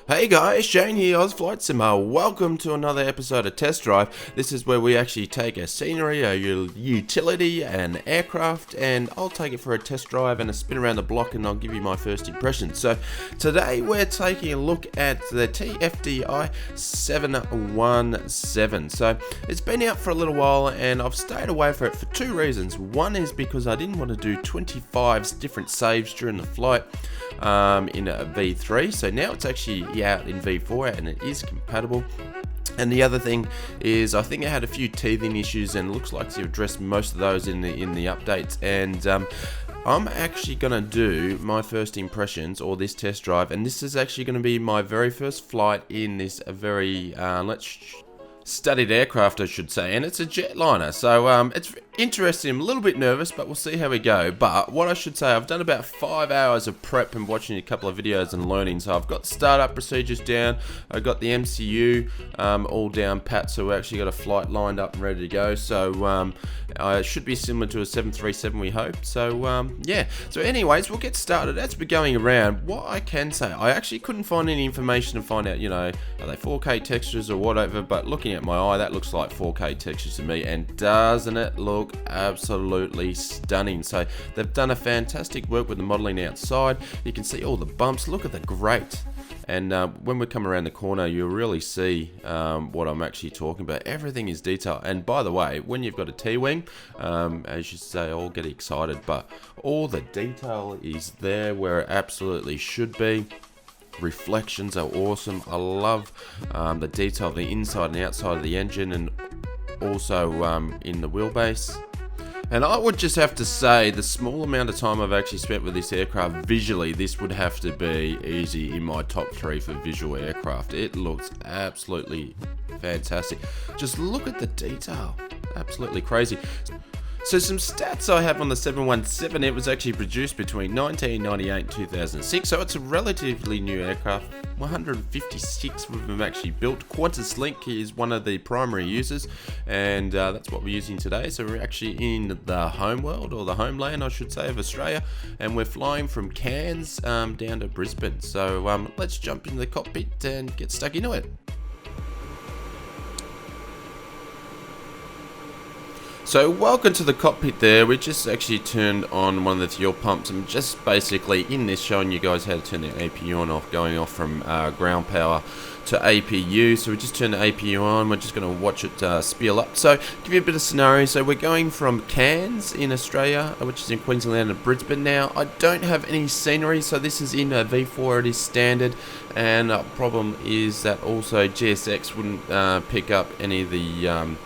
Hey guys, Shane here, OzFlight Simmer. Welcome to another episode of Test Drive. This is where we actually take a scenery, a utility, an aircraft, and I'll take it for a test drive and a spin around the block, and I'll give you my first impressions. So today we're taking a look at the TFDi 717. So it's been out for a little while and I've stayed away from it for two reasons. One is because I didn't want to do 25 different saves during the flight in a V3, so now it's actually out in V4 and it is compatible. And the other thing is I think I had a few teething issues, and it looks like you've addressed most of those in the updates. And I'm actually going to do my first impressions, or this test drive, and this is actually going to be my very first flight in this very studied aircraft, I should say, and it's a jetliner. So it's interesting. I'm a little bit nervous, but we'll see how we go. But what I should say, I've done about 5 hours of prep and watching a couple of videos and learning. So I've got startup procedures down, I've got the MCU all down pat, so we actually got a flight lined up and ready to go. So it should be similar to a 737, we hope. So yeah, so anyways, we'll get started. As we're going around, what I can say, I actually couldn't find any information to find out, you know, are they 4K textures or whatever, but looking at my eye, that looks like 4K textures to me, and doesn't it look absolutely stunning? So they've done a fantastic work with the modeling outside. You can see all the bumps, look at the grate, and when we come around the corner you'll really see what I'm actually talking about. Everything is detailed, and by the way, when you've got a T-wing, as you say, I'll get excited, but all the detail is there where it absolutely should be. Reflections are awesome. I love the detail of the inside and outside of the engine, and also in the wheelbase. And I would just have to say, the small amount of time I've actually spent with this aircraft, visually this would have to be easy in my top 3 for visual aircraft. It looks absolutely fantastic. Just look at the detail, absolutely crazy. So some stats I have on the 717, it was actually produced between 1998 and 2006, so it's a relatively new aircraft. 156 of them actually built. Qantas Link is one of the primary users, and that's what we're using today. So we're actually in the home world, or the homeland I should say, of Australia, and we're flying from Cairns down to Brisbane. So let's jump into the cockpit and get stuck into it. So welcome to the cockpit there. We just actually turned on one of the fuel pumps. I'm just basically in this showing you guys how to turn the APU on off, going off from ground power to APU. So we just turned the APU on. We're just going to watch it spiel up. So give you a bit of scenario. So we're going from Cairns in Australia, which is in Queensland, to Brisbane now. I don't have any scenery, so this is in a V4. It is standard, and the problem is that also GSX wouldn't pick up any of the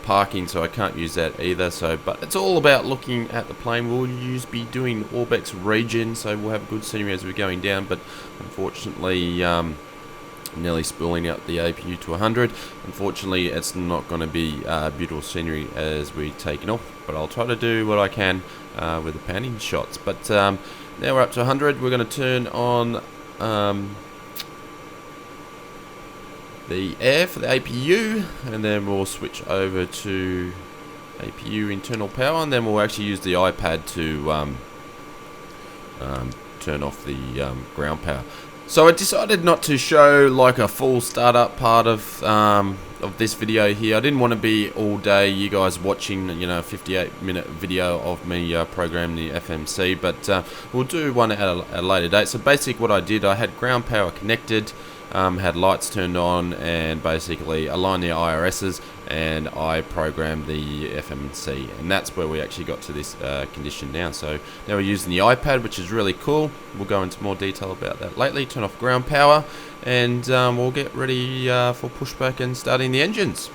parking, so I can't use that either. So, but it's all about looking at the plane. We'll be doing Orbex region, so we'll have good scenery as we're going down, but unfortunately nearly spooling out the APU to 100. Unfortunately it's not going to be beautiful scenery as we taking off, but I'll try to do what I can with the panning shots. But now we're up to 100. We're going to turn on the air for the APU, and then we'll switch over to APU internal power, and then we'll actually use the iPad to turn off the ground power. So I decided not to show like a full startup part of this video here. I didn't want to be all day you guys watching, you know, a 58-minute video of me programming the FMC, but we'll do one at a later date. So basically what I did, I had ground power connected, had lights turned on, and basically aligned the IRSs, and I programmed the FMC, and that's where we actually got to this condition now. So now we're using the iPad, which is really cool. We'll go into more detail about that lately. Turn off ground power, and we'll get ready for pushback and starting the engines.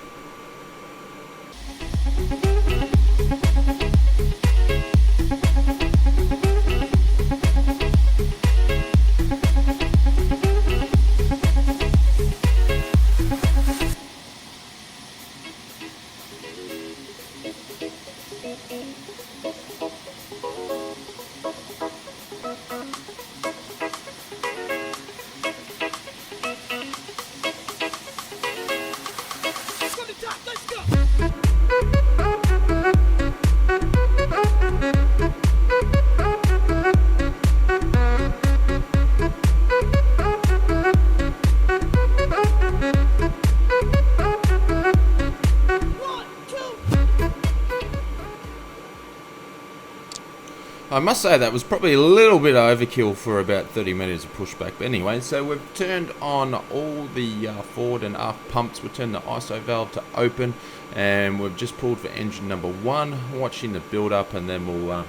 I must say that was probably a little bit overkill for about 30 meters of pushback. But anyway, so we've turned on all the forward and aft pumps. We've turned the ISO valve to open, and we've just pulled for engine number 1, watching the build up, and then we'll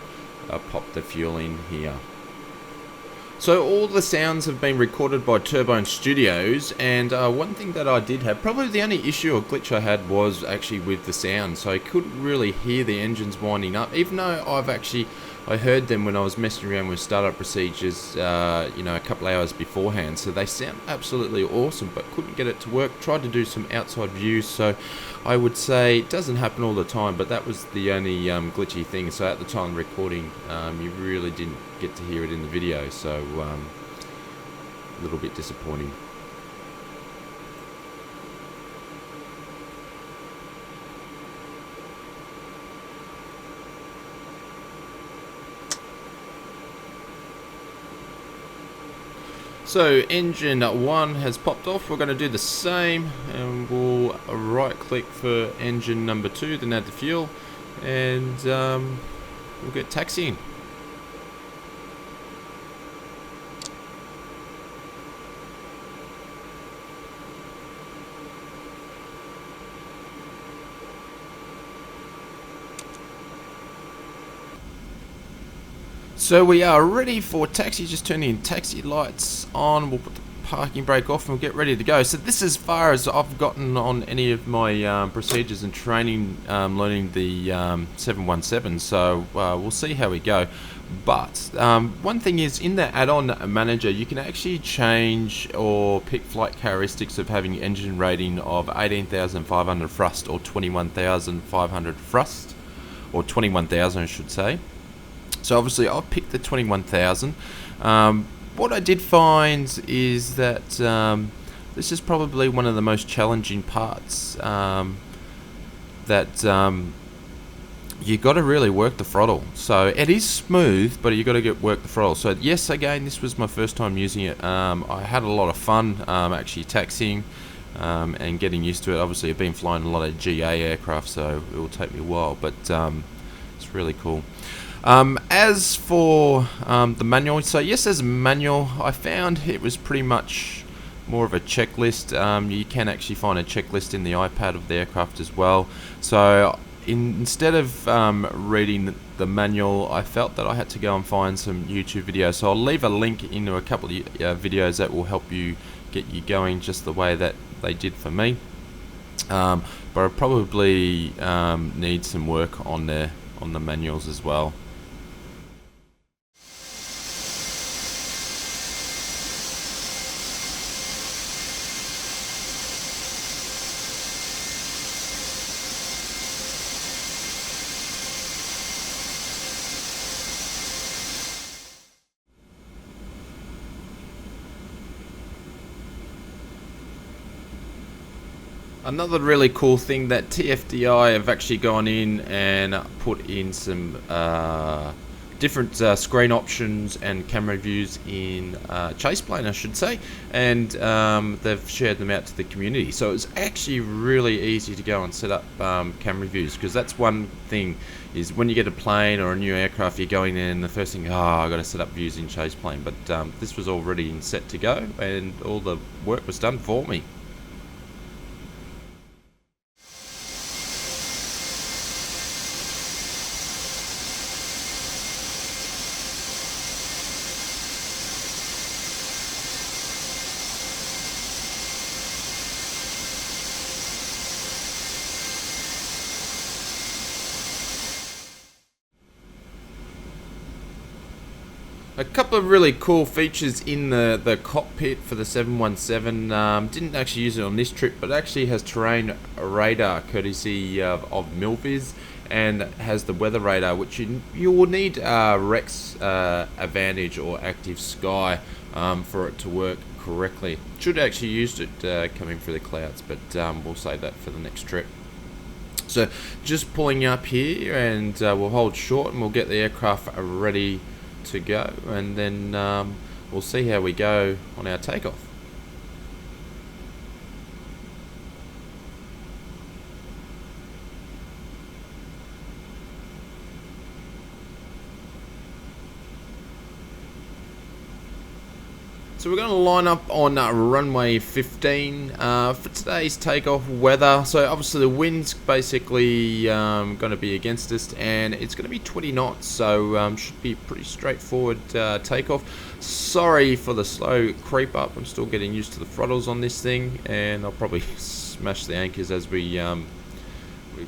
pop the fuel in here. So all the sounds have been recorded by Turbine Studios, and one thing that I did have, probably the only issue or glitch I had, was actually with the sound. So I couldn't really hear the engines winding up, even though I heard them when I was messing around with startup procedures, you know, a couple hours beforehand. So they sound absolutely awesome, but couldn't get it to work. Tried to do some outside views, so I would say it doesn't happen all the time, but that was the only glitchy thing. So at the time of recording, you really didn't get to hear it in the video, so a little bit disappointing. So engine 1 has popped off. We're going to do the same, and we'll right click for engine number 2, then add the fuel, and we'll get taxiing. So we are ready for taxi, just turning taxi lights on. We'll put the parking brake off and we'll get ready to go. So this is as far as I've gotten on any of my procedures and training, learning the 717. So we'll see how we go. But one thing is, in the add-on manager, you can actually change or pick flight characteristics of having engine rating of 18,500 thrust or 21,500 thrust, or 21,000 I should say. So obviously I've picked the 21,000. What I did find is that this is probably one of the most challenging parts, that you got to really work the throttle. So it is smooth, but you got to work the throttle. So yes, again, this was my first time using it. I had a lot of fun actually taxiing and getting used to it. Obviously I've been flying a lot of GA aircraft, so it will take me a while, but it's really cool. As for the manual, so yes, there's a manual. I found it was pretty much more of a checklist. You can actually find a checklist in the iPad of the aircraft as well. So instead of reading the manual, I felt that I had to go and find some YouTube videos. So I'll leave a link into a couple of videos that will help you get you going just the way that they did for me. But I probably need some work on the manuals as well. Another really cool thing that TFDi have actually gone in and put in some different screen options and camera views in Chase Plane, I should say, and they've shared them out to the community. So it's actually really easy to go and set up camera views, because that's one thing, is when you get a plane or a new aircraft, you're going in and the first thing, I've got to set up views in Chase Plane. But this was already set to go, and all the work was done for me. A couple of really cool features in the cockpit for the 717. Didn't actually use it on this trip, but actually has terrain radar courtesy of Milviz, and has the weather radar, which you will need Rex Advantage or Actve Sky for it to work correctly. Should have actually used it coming through the clouds, but we'll save that for the next trip. So just pulling up here, and we'll hold short and we'll get the aircraft ready to go, and then we'll see how we go on our takeoff. So we're going to line up on runway 15 for today's takeoff weather. So obviously the wind's basically going to be against us, and it's going to be 20 knots, so should be pretty straightforward takeoff. Sorry for the slow creep up. I'm still getting used to the throttles on this thing, and I'll probably smash the anchors as we pull up.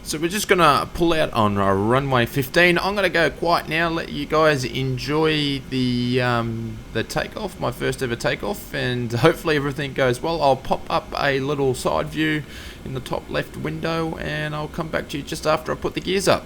So we're just gonna pull out on runway 15. I'm gonna go quiet now, let you guys enjoy the takeoff, my first ever takeoff, and hopefully everything goes well. I'll pop up a little side view in the top left window, and I'll come back to you just after I put the gears up.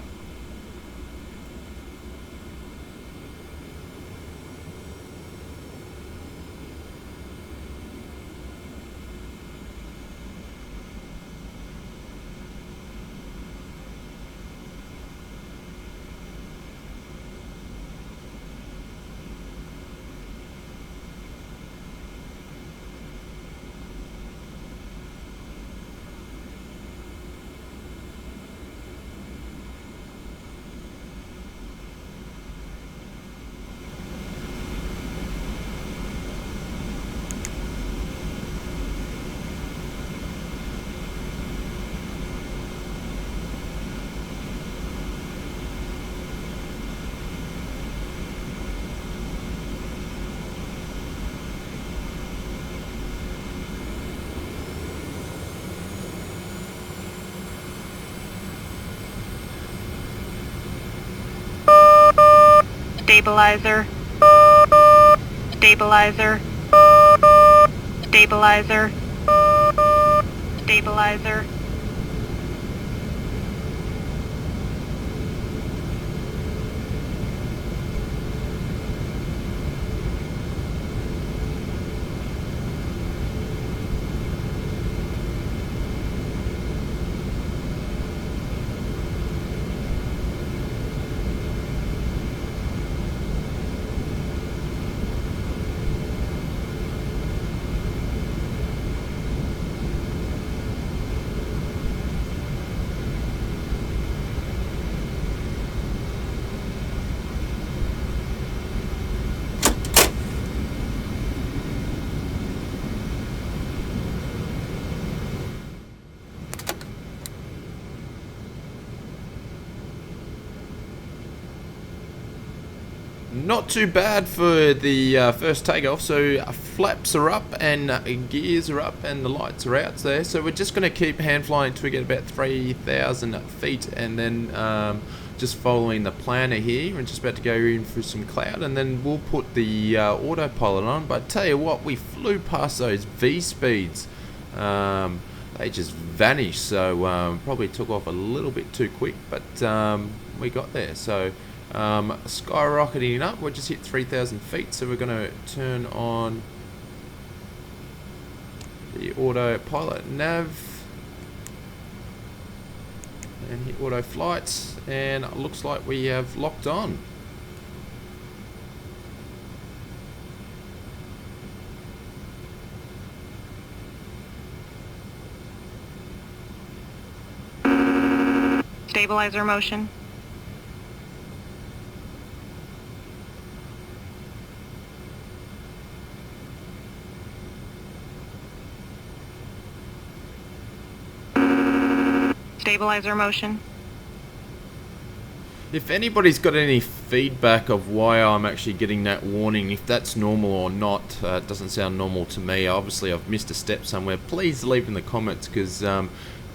Stabilizer. Stabilizer. Stabilizer. Stabilizer. Not too bad for the first takeoff. So flaps are up and gears are up and the lights are out there. So we're just going to keep hand flying until we get about 3,000 feet, and then just following the planner here. We're just about to go in for some cloud, and then we'll put the autopilot on. But I tell you what, we flew past those V speeds. They just vanished, so probably took off a little bit too quick, but we got there. So skyrocketing up, we just hit 3,000 feet, so we're going to turn on the autopilot nav and hit auto flight, and it looks like we have locked on. Stabilizer motion. Stabilizer motion. If anybody's got any feedback of why I'm actually getting that warning, if that's normal or not, it doesn't sound normal to me. Obviously I've missed a step somewhere. Please leave in the comments, because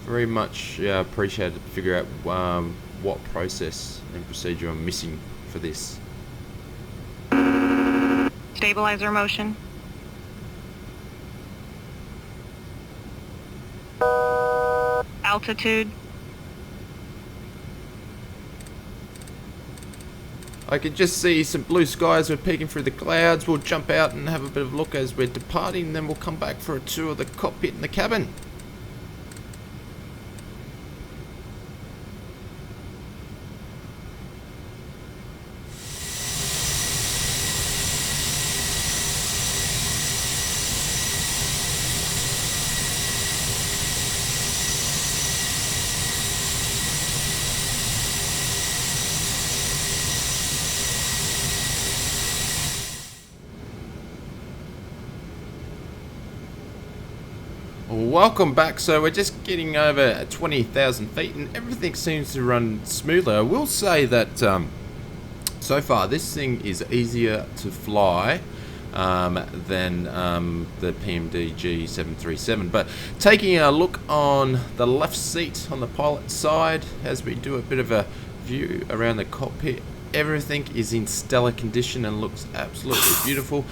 very much appreciate it to figure out what process and procedure I'm missing for this. Stabilizer motion. Altitude. I can just see some blue skies. We're peeking through the clouds. We'll jump out and have a bit of a look as we're departing, and then we'll come back for a tour of the cockpit and the cabin. Welcome back. So we're just getting over 20,000 feet and everything seems to run smoothly. I will say that so far this thing is easier to fly than the PMD G737. But taking a look on the left seat on the pilot side as we do a bit of a view around the cockpit, everything is in stellar condition and looks absolutely beautiful.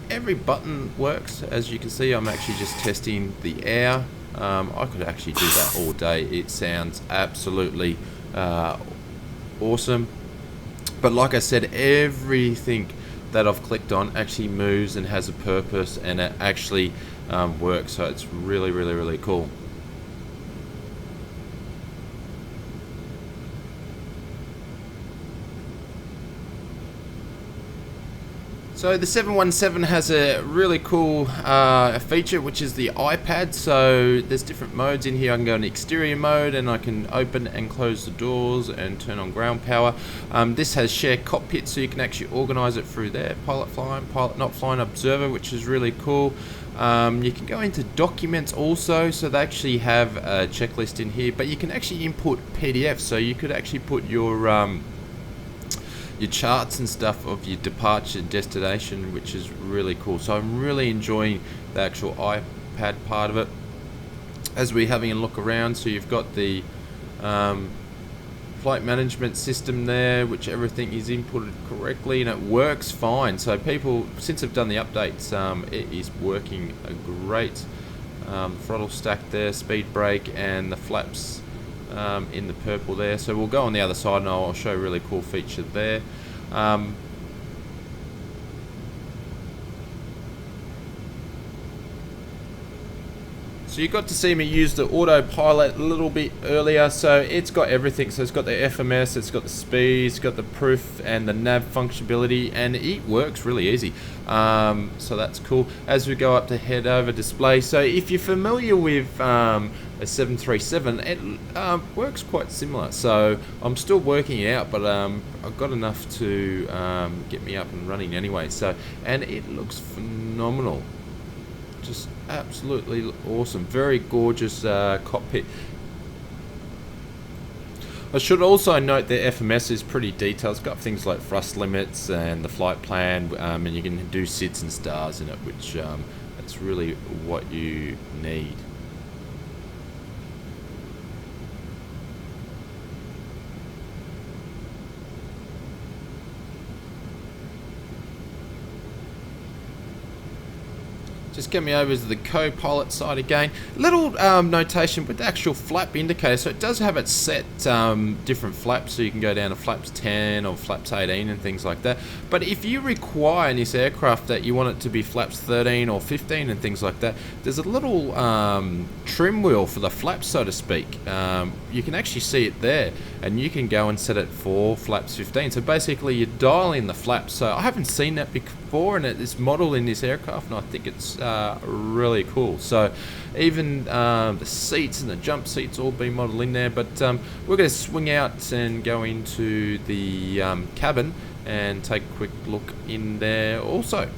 Every button works. As you can see, I'm actually just testing the air. I could actually do that all day. It sounds absolutely awesome. But like I said, everything that I've clicked on actually moves and has a purpose, and it actually works. So it's really cool. So the 717 has a really cool feature, which is the iPad. So there's different modes in here. I can go in exterior mode and I can open and close the doors and turn on ground power. This has share cockpit, so you can actually organize it through there. Pilot flying, pilot not flying, observer, which is really cool. You can go into documents also, so they actually have a checklist in here, but you can actually input PDFs, so you could actually put your charts and stuff of your departure destination, which is really cool. So I'm really enjoying the actual iPad part of it. As we're having a look around, so you've got the flight management system there, which everything is inputted correctly and it works fine. So people, since I've done the updates, it is working great. Throttle stack there, speed brake, and the flaps in the purple there. So we'll go on the other side and I'll show a really cool feature there. So you got to see me use the autopilot a little bit earlier. So it's got everything. So it's got the FMS, it's got the speed, it's got the proof and the nav functionality, and it works really easy. So that's cool. As we go up to head over display, so if you're familiar with a 737, it works quite similar. So I'm still working it out, but I've got enough to get me up and running anyway. So, and it looks phenomenal. Just absolutely awesome. Very gorgeous cockpit. I should also note the FMS is pretty detailed. It's got things like thrust limits and the flight plan, and you can do SIDS and stars in it, which that's really what you need. Just get me over to the co-pilot side again. Little notation with the actual flap indicator. So it does have it set different flaps, so you can go down to flaps 10 or flaps 18 and things like that. But if you require in this aircraft that you want it to be flaps 13 or 15 and things like that, there's a little trim wheel for the flaps, so to speak. You can actually see it there, and you can go and set it for flaps 15. So basically you dial in the flaps. So I haven't seen that before, and it's modeled in this aircraft, and I think it's really cool. So even the seats and the jump seats all been modeled in there. But we're going to swing out and go into the cabin and take a quick look in there also.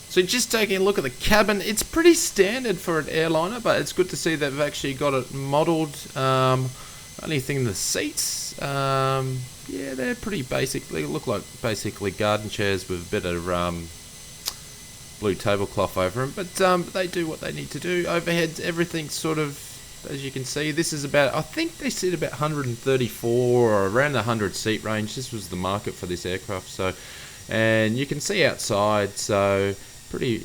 So just taking a look at the cabin, it's pretty standard for an airliner, but it's good to see that they've actually got it modelled. Only thing, the seats, yeah, they're pretty basic. They look like basically garden chairs with a bit of blue tablecloth over them, but they do what they need to do. Overheads, everything's sort of, as you can see, this is about, I think they sit about 134 or around the 100 seat range. This was the market for this aircraft. So, and you can see outside, so pretty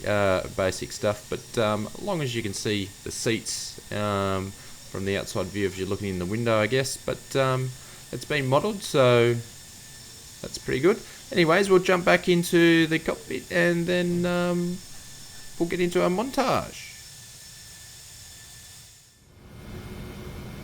basic stuff, but as long as you can see the seats from the outside view if you're looking in the window, I guess. But it's been modelled, so that's pretty good. Anyways, we'll jump back into the cockpit and then we'll get into our montage.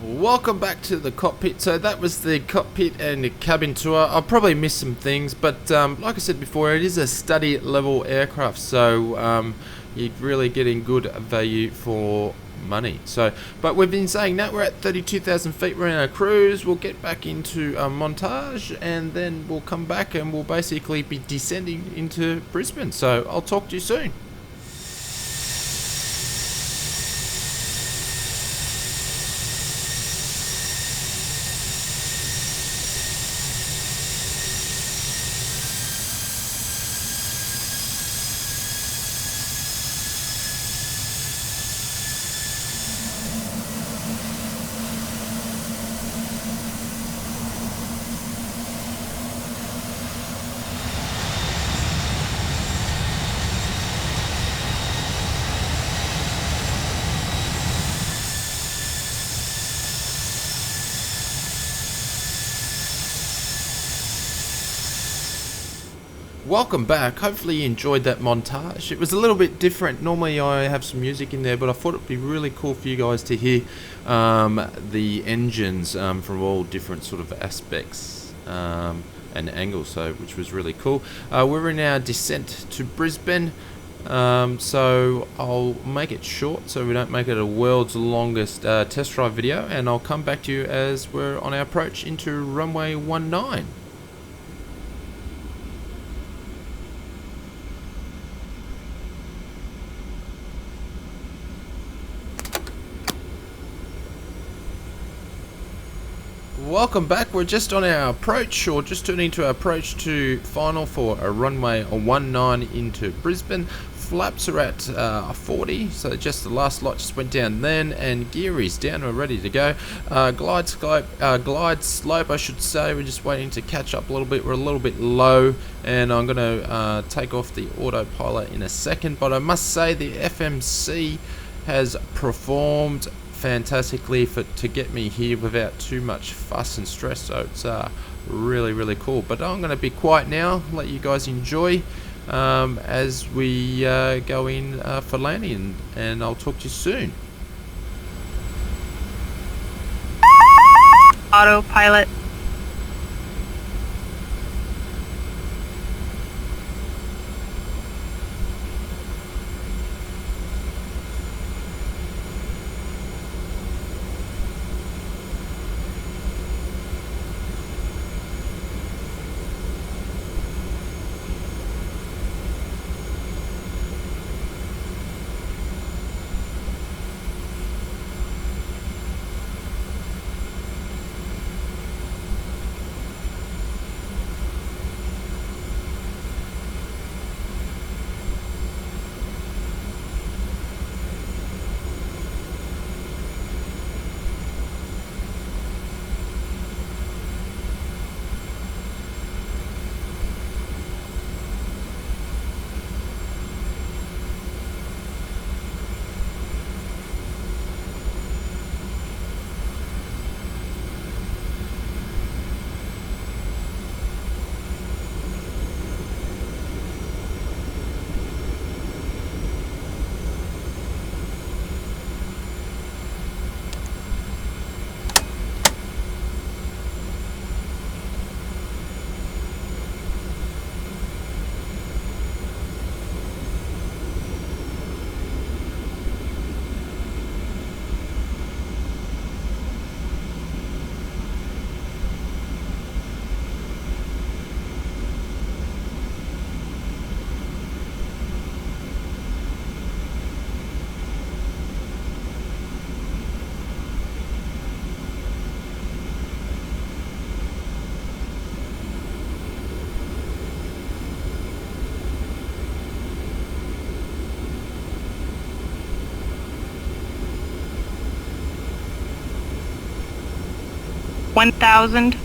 Welcome back to the cockpit. So that was the cockpit and the cabin tour. I'll probably miss some things, but like I said before, it is a study level aircraft, so you're really getting good value for money. So, but we've been saying that we're at 32,000 feet. We're in our cruise. We'll get back into a montage, and then we'll come back and we'll basically be descending into Brisbane. So I'll talk to you soon. Welcome back. Hopefully you enjoyed that montage. It was a little bit different. Normally I have some music in there, but I thought it'd be really cool for you guys to hear the engines from all different sort of aspects and angles, so which was really cool. We're in our descent to Brisbane, so I'll make it short so we don't make it a world's longest test drive video, and I'll come back to you as we're on our approach into runway 19. Welcome back. We're just on our approach, or just turning to our approach to final for a runway 19 into Brisbane. Flaps are at 40, so just the last lot just went down then, and gear is down. We're ready to go. Glide slope, I should say. We're just waiting to catch up a little bit. We're a little bit low, and I'm going to take off the autopilot in a second. But I must say the FMC has performed fantastically to get me here without too much fuss and stress, so it's really cool. But I'm going to be quiet now, let you guys enjoy as we go in for landing, and I'll talk to you soon. Autopilot. One thousand.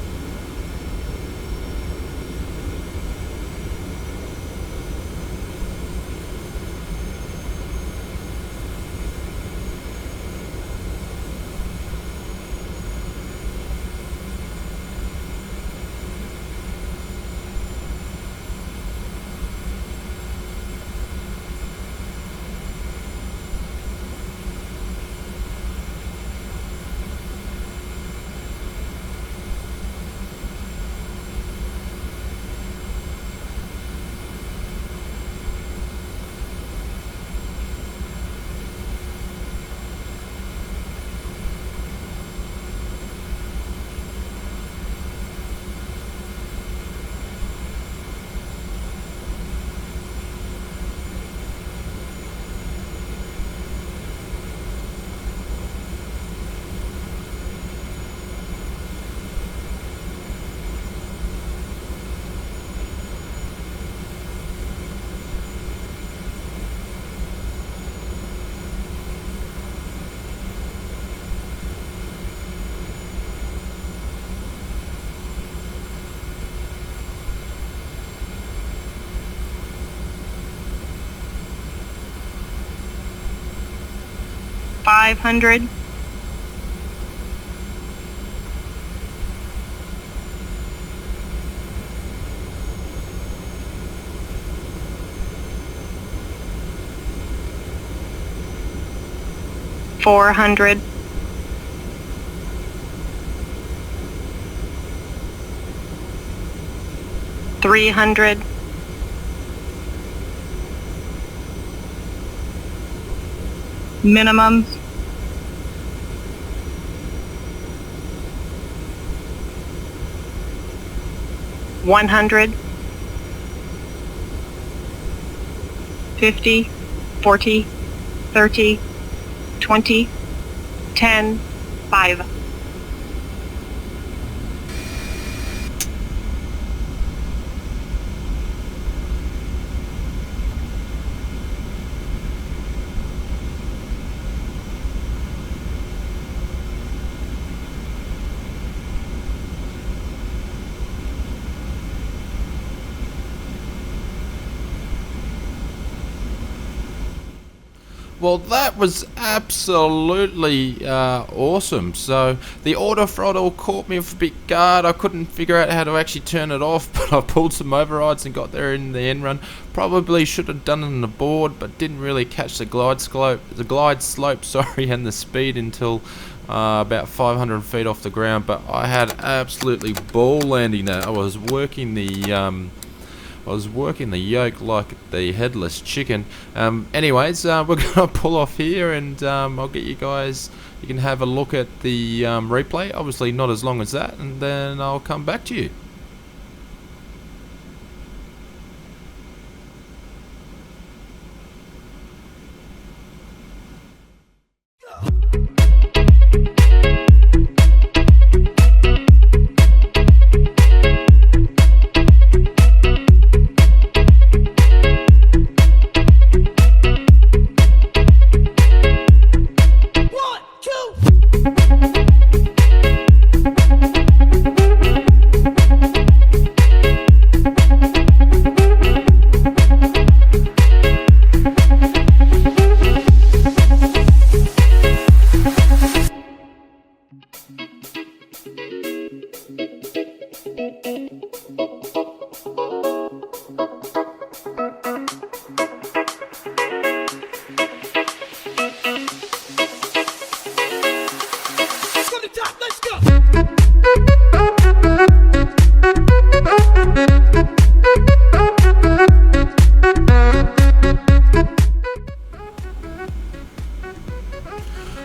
500. $400. $300. Minimums. $100. 50, 40, 30, 20, 10, 5. Well, that was absolutely awesome. So the auto throttle caught me off a bit guard. I couldn't figure out how to actually turn it off, but I pulled some overrides and got there in the end run. Probably should have done it on the board, but didn't really catch the glide slope. Sorry, and the speed until about 500 feet off the ground. But I had absolutely ball landing that. I was working the yoke like the headless chicken. Anyways, we're gonna pull off here, and I'll get you guys. You can have a look at the replay. Obviously, not as long as that, and then I'll come back to you.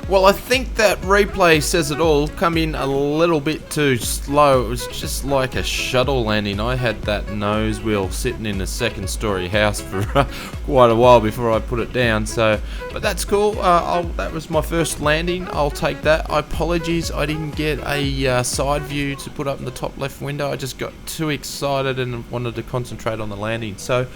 Well, I think that replay says it all. Come in a little bit too slow. It was just like a shuttle landing. I had that nose wheel sitting in a second-story house for quite a while before I put it down. So, but that's cool. That was my first landing. I'll take that. Apologies, I didn't get a side view to put up in the top left window. I just got too excited and wanted to concentrate on the landing. So.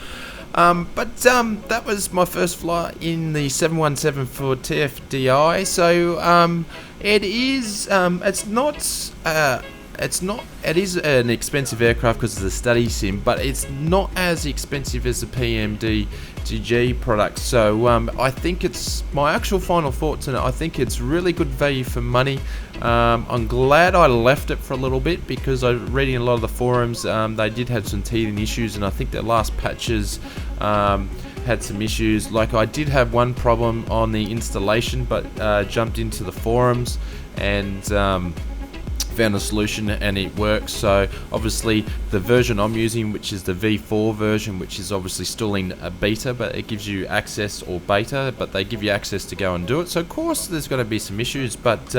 That was my first flight in the 717 for TFDi. So it is it is an expensive aircraft because of the study sim, but it's not as expensive as the PMDG product. So I think it's my actual final thoughts on it. I think it's really good value for money. I'm glad I left it for a little bit because I was reading a lot of the forums. They did have some teething issues, and I think their last patches had some issues. Like I did have one problem on the installation, but jumped into the forums and found a solution and it works. So obviously the version I'm using, which is the V4 version, which is obviously still in a beta, but it gives you access, or beta, but they give you access to go and do it. So of course there's going to be some issues, but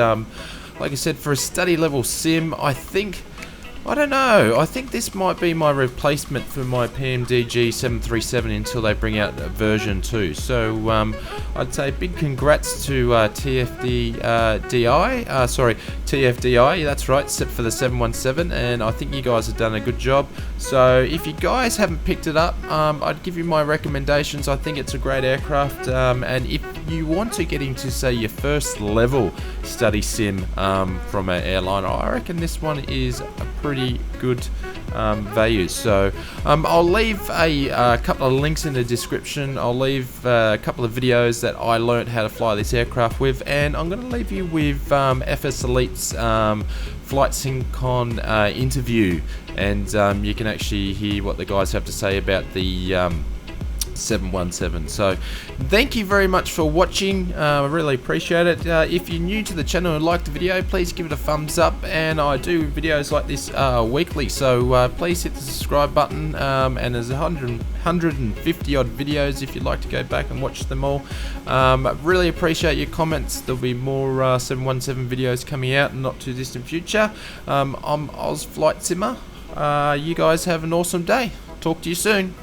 like I said, for a study level sim, I don't know. I think this might be my replacement for my PMDG 737 until they bring out version 2. So I'd say big congrats to TFDi. That's right, set for the 717, and I think you guys have done a good job. So if you guys haven't picked it up, I'd give you my recommendations. I think it's a great aircraft, and if you want to get into, say, your first level study sim from an airliner, I reckon this one is a pretty good values. So I'll leave a couple of links in the description. I'll leave a couple of videos that I learned how to fly this aircraft with, and I'm going to leave you with FSElite's Flight Syncon interview, and you can actually hear what the guys have to say about the 717. So thank you very much for watching. I really appreciate it. If you're new to the channel and like the video, please give it a thumbs up, and I do videos like this weekly, so please hit the subscribe button, and there's 150 odd videos if you'd like to go back and watch them all. Really appreciate your comments. There'll be more 717 videos coming out in the not too distant future. I'm Oz Flight Simmer. You guys have an awesome day. Talk to you soon.